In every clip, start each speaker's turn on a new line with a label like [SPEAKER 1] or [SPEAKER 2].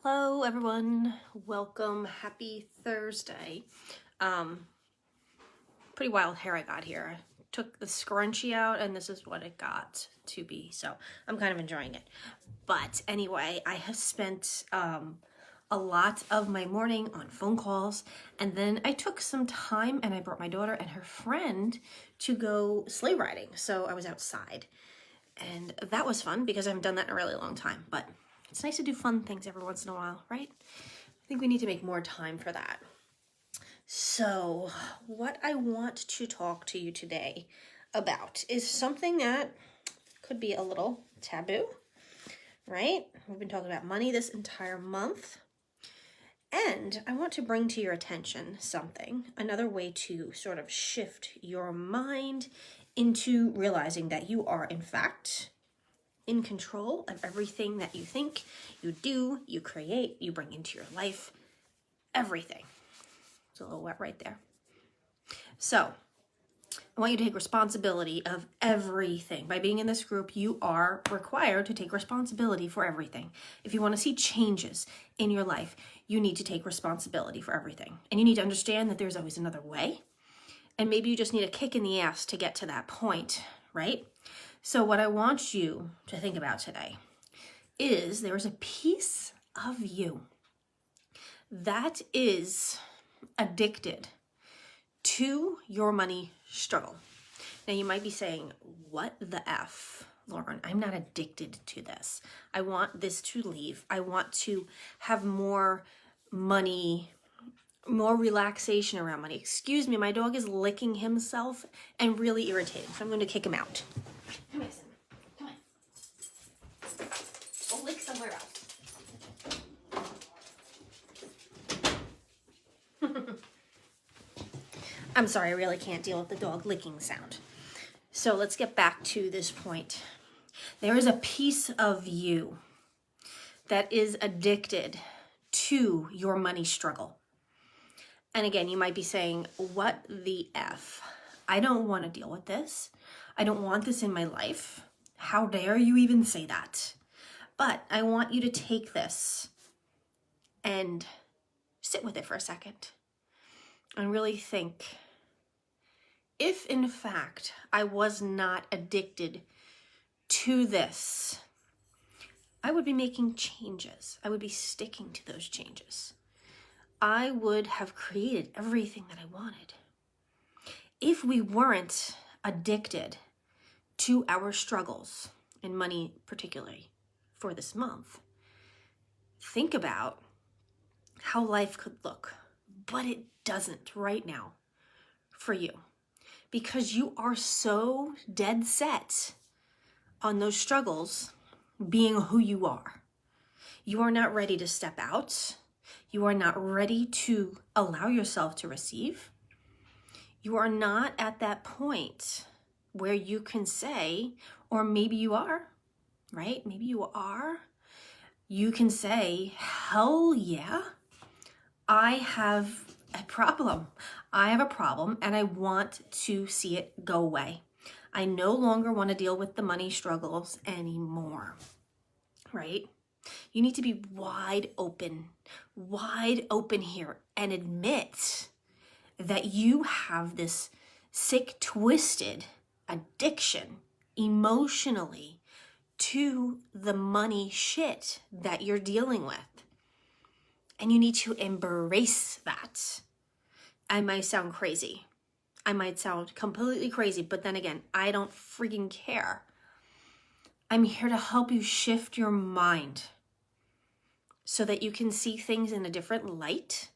[SPEAKER 1] Hello everyone, welcome, happy Thursday. Pretty wild hair I got here. I took the scrunchie out and this is what it got to be, so I'm kind of enjoying it. But anyway, I have spent a lot of my morning on phone calls, and then I took some time and I brought my daughter and her friend to go sleigh riding. So I was outside and that was fun because I haven't done that in a really long time, but it's nice to do fun things every once in a while, right? I think we need to make more time for that. So what I want to talk to you today about is something that could be a little taboo, right? We've been talking about money this entire month. And I want to bring to your attention another way to sort of shift your mind into realizing that you are, in fact, in control of everything that you think, you do, you create, you bring into your life, everything. It's a little wet right there. So I want you to take responsibility of everything. By being in this group, you are required to take responsibility for everything. If you want to see changes in your life, you need to take responsibility for everything. And you need to understand that there's always another way. And maybe you just need a kick in the ass to get to that point, right? So what I want you to think about today is there's a piece of you that is addicted to your money struggle. Now you might be saying, what the F, Lauren? I'm not addicted to this. I want this to leave. I want to have more money, more relaxation around money. Excuse me, my dog is licking himself and really irritating, so I'm going to kick him out. Come here, Sim. Come on. Go lick somewhere else. I'm sorry, I really can't deal with the dog licking sound. So let's get back to this point. There is a piece of you that is addicted to your money struggle. And again, you might be saying, what the F? I don't want to deal with this. I don't want this in my life. How dare you even say that? But I want you to take this and sit with it for a second and really think, if in fact I was not addicted to this, I would be making changes. I would be sticking to those changes. I would have created everything that I wanted. If we weren't addicted to our struggles, and money particularly for this month, think about how life could look, but it doesn't right now for you because you are so dead set on those struggles being who you are. You are not ready to step out. You are not ready to allow yourself to receive. You are not at that point where you can say, or maybe you are, right? Maybe you are. You can say, hell yeah, I have a problem. I have a problem and I want to see it go away. I no longer want to deal with the money struggles anymore, right? You need to be wide open here and admit that you have this sick, twisted addiction emotionally to the money shit that you're dealing with. And you need to embrace that. I might sound crazy. I might sound completely crazy, but then again, I don't freaking care. I'm here to help you shift your mind so that you can see things in a different light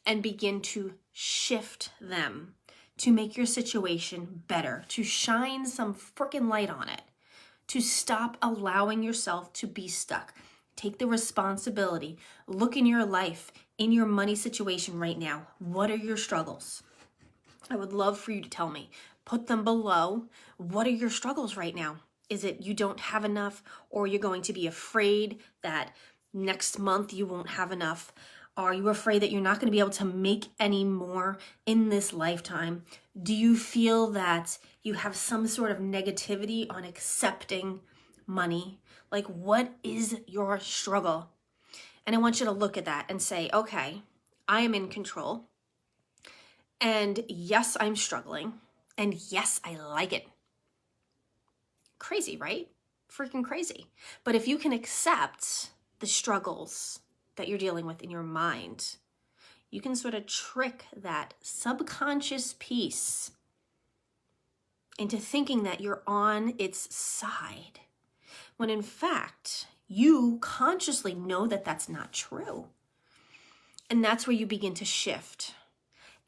[SPEAKER 1] and begin to shift them to make your situation better, to shine some freaking light on it, to stop allowing yourself to be stuck. Take the responsibility. Look in your life, in your money situation right now. What are your struggles? I would love for you to tell me. Put them below. What are your struggles right now? Is it you don't have enough, or you're going to be afraid that next month you won't have enough? Are you afraid that you're not going to be able to make any more in this lifetime? Do you feel that you have some sort of negativity on accepting money? Like, what is your struggle? And I want you to look at that and say, okay, I am in control. And yes, I'm struggling. And yes, I like it. Crazy, right? Freaking crazy. But if you can accept the struggles that you're dealing with in your mind, you can sort of trick that subconscious piece into thinking that you're on its side, when in fact, you consciously know that that's not true. And that's where you begin to shift.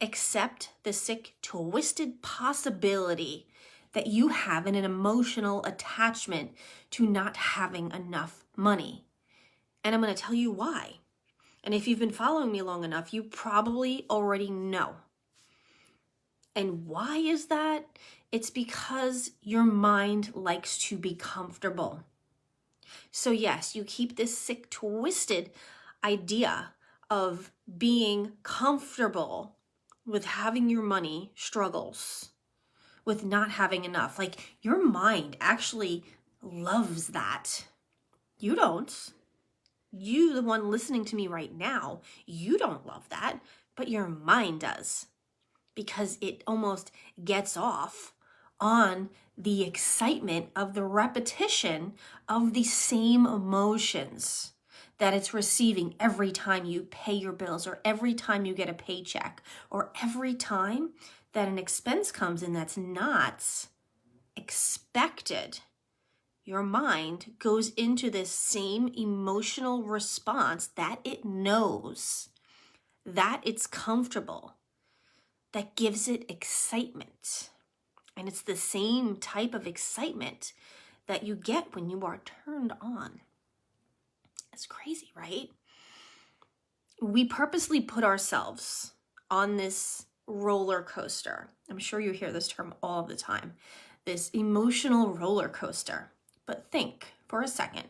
[SPEAKER 1] Accept the sick, twisted possibility that you have an emotional attachment to not having enough money. And I'm going to tell you why. And if you've been following me long enough, you probably already know. And why is that? It's because your mind likes to be comfortable. So yes, you keep this sick, twisted idea of being comfortable with having your money struggles, with not having enough. Like, your mind actually loves that. You don't. You, the one listening to me right now, you don't love that, but your mind does, because it almost gets off on the excitement of the repetition of the same emotions that it's receiving every time you pay your bills, or every time you get a paycheck, or every time that an expense comes in that's not expected. Your mind goes into this same emotional response that it knows, that it's comfortable, that gives it excitement. And it's the same type of excitement that you get when you are turned on. It's crazy, right? We purposely put ourselves on this roller coaster. I'm sure you hear this term all the time, this emotional roller coaster. But think for a second,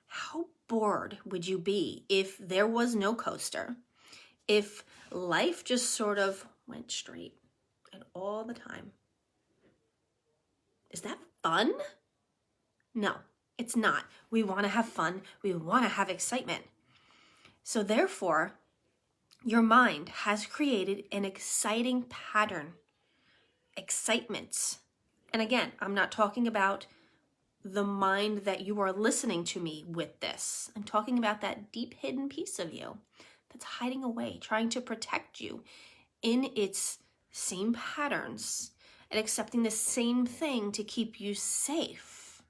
[SPEAKER 1] how bored would you be if there was no coaster? If life just sort of went straight and all the time? Is that fun? No, it's not. We want to have fun. We want to have excitement. So therefore, your mind has created an exciting pattern. Excitement. And again, I'm not talking about the mind that you are listening to me with this. I'm talking about that deep hidden piece of you that's hiding away, trying to protect you in its same patterns and accepting the same thing to keep you safe.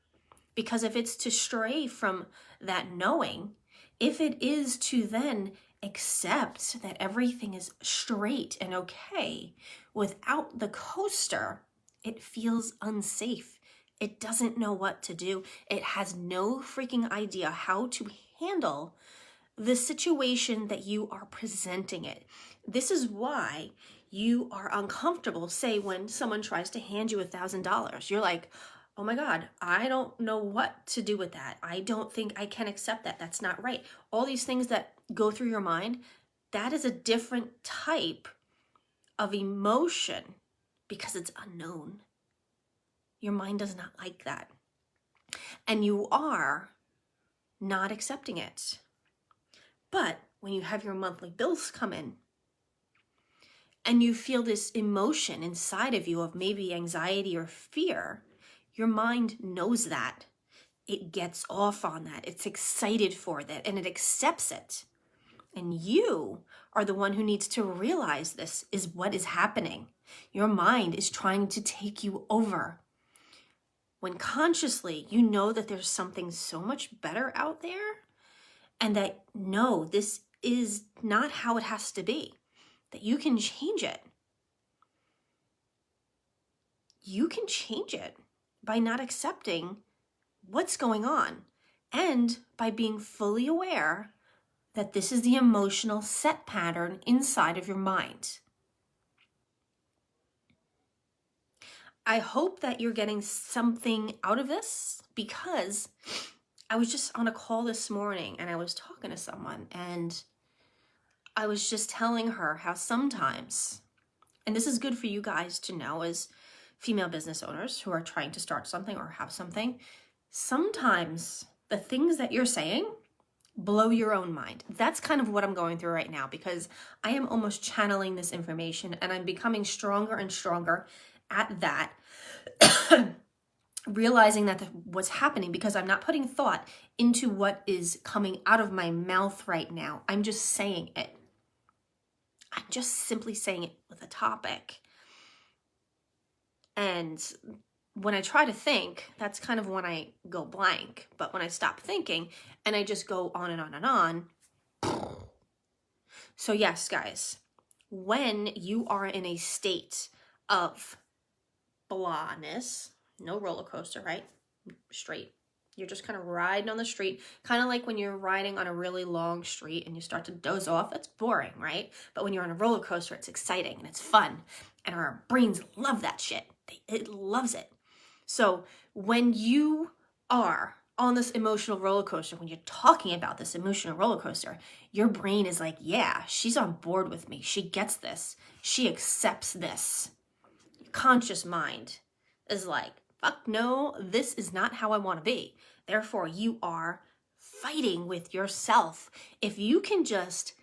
[SPEAKER 1] Because if it's to stray from that knowing, if it is to then accept that everything is straight and okay without the coaster, it feels unsafe. It doesn't know what to do. It has no freaking idea how to handle the situation that you are presenting it. This is why you are uncomfortable, say, when someone tries to hand you $1,000. You're like, oh my God, I don't know what to do with that. I don't think I can accept that. That's not right. All these things that go through your mind, that is a different type of emotion because it's unknown. Your mind does not like that. And you are not accepting it. But when you have your monthly bills come in and you feel this emotion inside of you of maybe anxiety or fear, your mind knows that. It gets off on that. It's excited for that and it accepts it. And you are the one who needs to realize this is what is happening. Your mind is trying to take you over. When consciously you know that there's something so much better out there and that no, this is not how it has to be, that you can change it. You can change it by not accepting what's going on and by being fully aware that this is the emotional set pattern inside of your mind. I hope that you're getting something out of this, because I was just on a call this morning and I was talking to someone and I was just telling her how sometimes, and this is good for you guys to know as female business owners who are trying to start something or have something, sometimes the things that you're saying Blow your own mind. That's kind of what I'm going through right now, because I am almost channeling this information and I'm becoming stronger and stronger at that. Realizing that what's happening, because I'm not putting thought into what is coming out of my mouth right now. I'm just saying it. I'm just simply saying it with a topic. And when I try to think, that's kind of when I go blank. But when I stop thinking and I just go on and on and on. So yes, guys, when you are in a state of blahness, no roller coaster, right? Straight. You're just kind of riding on the street, kind of like when you're riding on a really long street and you start to doze off. That's boring, right? But when you're on a roller coaster, it's exciting and it's fun. And our brains love that shit. It loves it. So when you are on this emotional roller coaster, when you're talking about this emotional roller coaster, your brain is like, yeah, she's on board with me. She gets this. She accepts this. Your conscious mind is like, fuck no, this is not how I want to be. Therefore, you are fighting with yourself. If you can just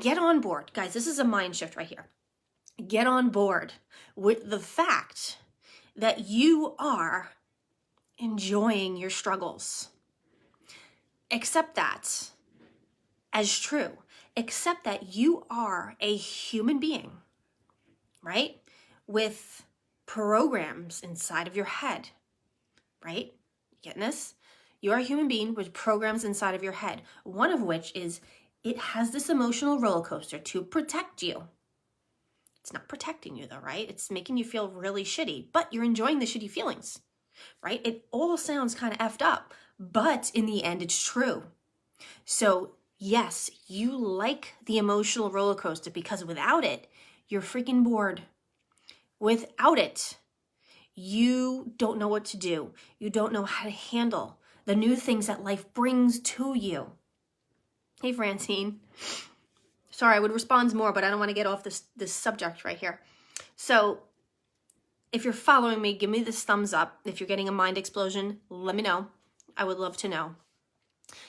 [SPEAKER 1] get on board, guys, this is a mind shift right here. Get on board with the fact that you are enjoying your struggles. Accept that as true. Accept that you are a human being, right? With programs inside of your head, right? Getting this? You're a human being with programs inside of your head, one of which is it has this emotional roller coaster to protect you. It's not protecting you though, right? It's making you feel really shitty, but you're enjoying the shitty feelings, right? It all sounds kind of effed up, but in the end, it's true. So yes, you like the emotional roller coaster because without it, you're freaking bored. Without it, you don't know what to do. You don't know how to handle the new things that life brings to you. Hey, Francine. Sorry, I would respond more, but I don't want to get off this subject right here. So if you're following me, give me this thumbs up. If you're getting a mind explosion, let me know. I would love to know.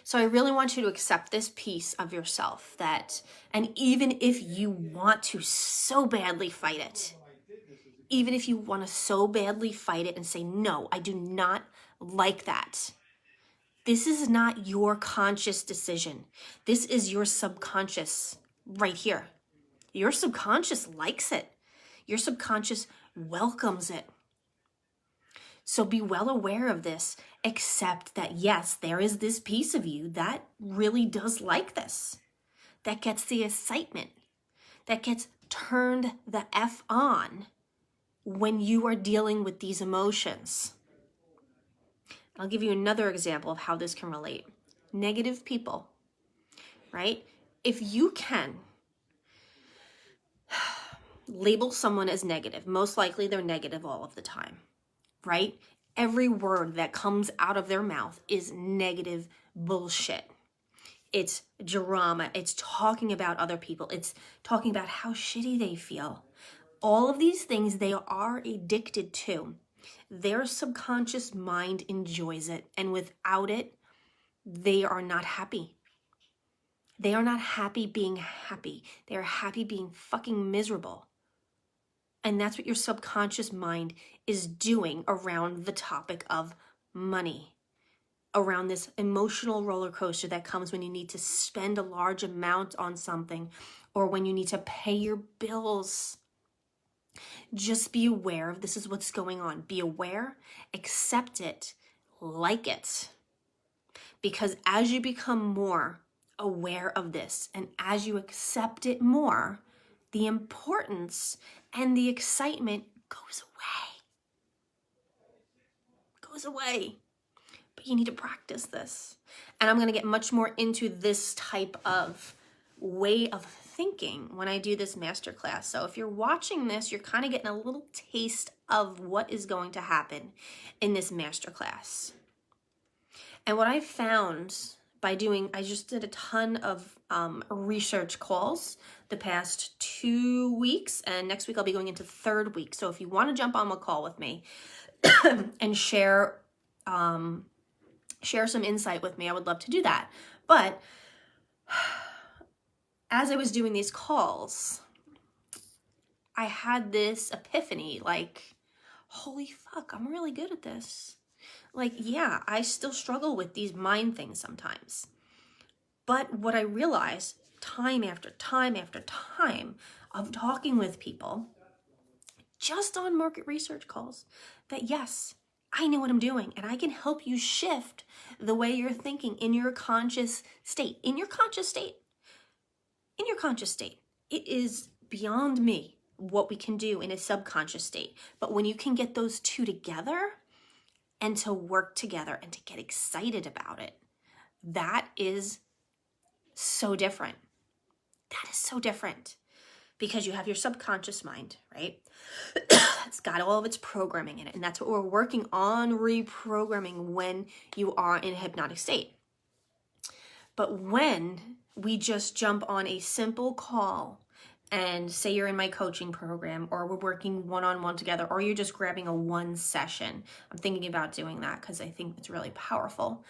[SPEAKER 1] So I really want you to accept this piece of yourself that, and even if you want to so badly fight it, even if you want to so badly fight it and say, no, I do not like that. This is not your conscious decision. This is your subconscious right here. Your subconscious likes it. Your subconscious welcomes it. So be well aware of this. Accept that, yes, there is this piece of you that really does like this. That gets the excitement. That gets turned the F on when you are dealing with these emotions. I'll give you another example of how this can relate. Negative people, right? If you can label someone as negative, most likely they're negative all of the time, right? Every word that comes out of their mouth is negative bullshit. It's drama. It's talking about other people. It's talking about how shitty they feel. All of these things they are addicted to. Their subconscious mind enjoys it, and without it, they are not happy. They are not happy being happy. They are happy being fucking miserable. And that's what your subconscious mind is doing around the topic of money, around this emotional roller coaster that comes when you need to spend a large amount on something or when you need to pay your bills. Just be aware of this is what's going on. Be aware, accept it, like it. Because as you become more aware of this and as you accept it more, the importance and the excitement goes away. But you need to practice this. And I'm going to get much more into this type of way of thinking when I do this masterclass. So if you're watching this, you're kind of getting a little taste of what is going to happen in this masterclass. And what I found by doing, I just did a ton of research calls the past 2 weeks, and next week I'll be going into third week. So if you want to jump on a call with me and share some insight with me, I would love to do that. But as I was doing these calls, I had this epiphany, like, holy fuck, I'm really good at this. Like, yeah, I still struggle with these mind things sometimes. But what I realized time after time after time of talking with people, just on market research calls, that yes, I know what I'm doing and I can help you shift the way you're thinking in your conscious state. In your conscious state. In your conscious state. It is beyond me what we can do in a subconscious state. But when you can get those two together and to work together and to get excited about it, that is so different. That is so different because you have your subconscious mind, right? It's got all of its programming in it. And that's what we're working on reprogramming when you are in a hypnotic state. But when we just jump on a simple call and say you're in my coaching program, or we're working one-on-one together, or you're just grabbing a one session. I'm thinking about doing that because I think it's really powerful.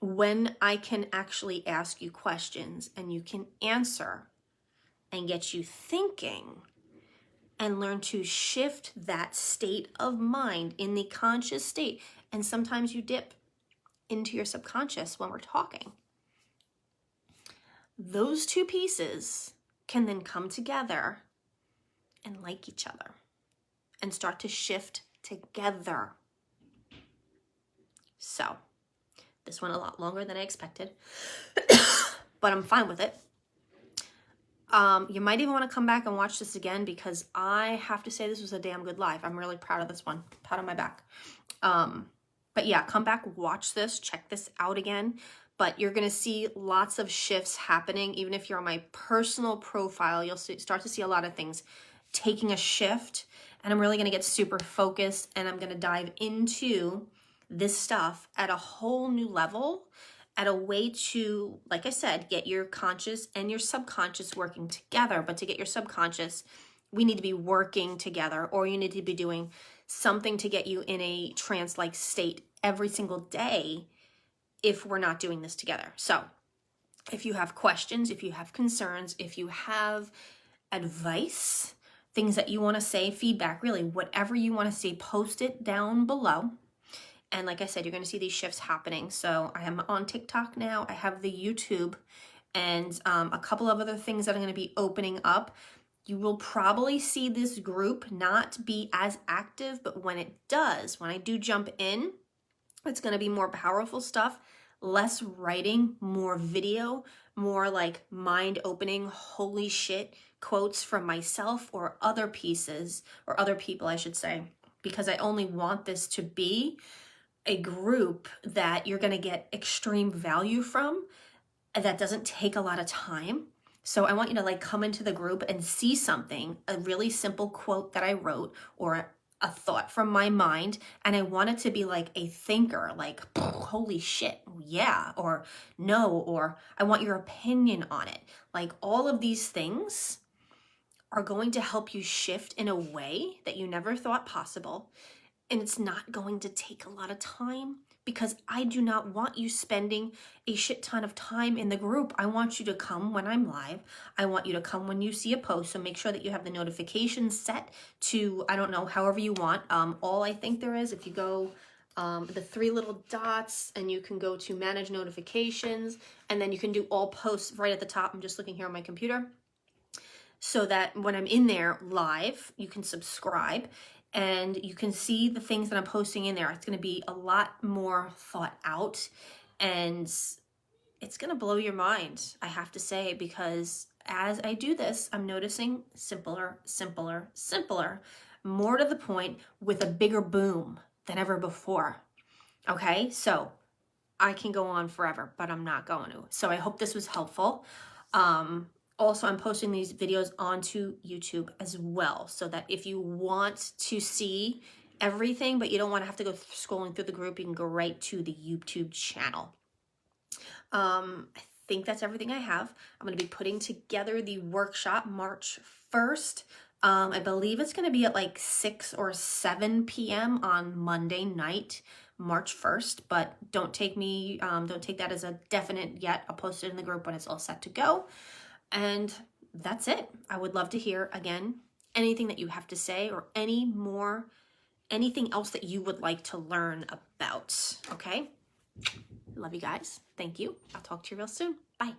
[SPEAKER 1] When I can actually ask you questions and you can answer and get you thinking and learn to shift that state of mind in the conscious state. And sometimes you dip into your subconscious when we're talking. Those two pieces can then come together and like each other and start to shift together. So, this went a lot longer than I expected, but I'm fine with it. You might even want to come back and watch this again because I have to say this was a damn good live. I'm really proud of this one. Pat on my back. But yeah, come back, watch this, check this out again. But you're going to see lots of shifts happening. Even if you're on my personal profile, you'll start to see a lot of things taking a shift. And I'm really going to get super focused and I'm going to dive into this stuff at a whole new level, at a way to, like I said, get your conscious and your subconscious working together. But to get your subconscious, we need to be working together, or you need to be doing something to get you in a trance-like state every single day if we're not doing this together. So if you have questions, if you have concerns, if you have advice, things that you want to say, feedback, really, whatever you want to say, post it down below. And like I said, you're going to see these shifts happening. So I am on TikTok now. I have the YouTube and a couple of other things that I'm going to be opening up. You will probably see this group not be as active, but when it does, when I do jump in, it's going to be more powerful stuff, less writing, more video, more like mind-opening, holy shit quotes from myself or other pieces, or other people, I should say, because I only want this to be a group that you're going to get extreme value from, that doesn't take a lot of time. So I want you to like come into the group and see something, a really simple quote that I wrote or a thought from my mind, and I want it to be like a thinker, like, holy shit, yeah, or no, or I want your opinion on it. Like all of these things are going to help you shift in a way that you never thought possible. And it's not going to take a lot of time, because I do not want you spending a shit ton of time in the group. I want you to come when I'm live. I want you to come when you see a post. So make sure that you have the notifications set to, I don't know, however you want. All I think there is, if you go the three little dots and you can go to manage notifications, and then you can do all posts right at the top. I'm just looking here on my computer. So that when I'm in there live, you can subscribe and you can see the things that I'm posting in there. It's going to be a lot more thought out, and it's going to blow your mind, I have to say, because as I do this, I'm noticing simpler, simpler, simpler, more to the point, with a bigger boom than ever before. Okay, so I can go on forever, but I'm not going to. So I hope this was helpful. Also, I'm posting these videos onto YouTube as well, so that if you want to see everything, but you don't want to have to go scrolling through the group, you can go right to the YouTube channel. I think that's everything I have. I'm going to be putting together the workshop March 1st. I believe it's going to be at like 6 or 7 p.m. on Monday night, March 1st, but don't take that as a definite yet. I'll post it in the group when it's all set to go. And that's it. I would love to hear, again, anything that you have to say or anything else that you would like to learn about, okay? Love you guys. Thank you. I'll talk to you real soon. Bye.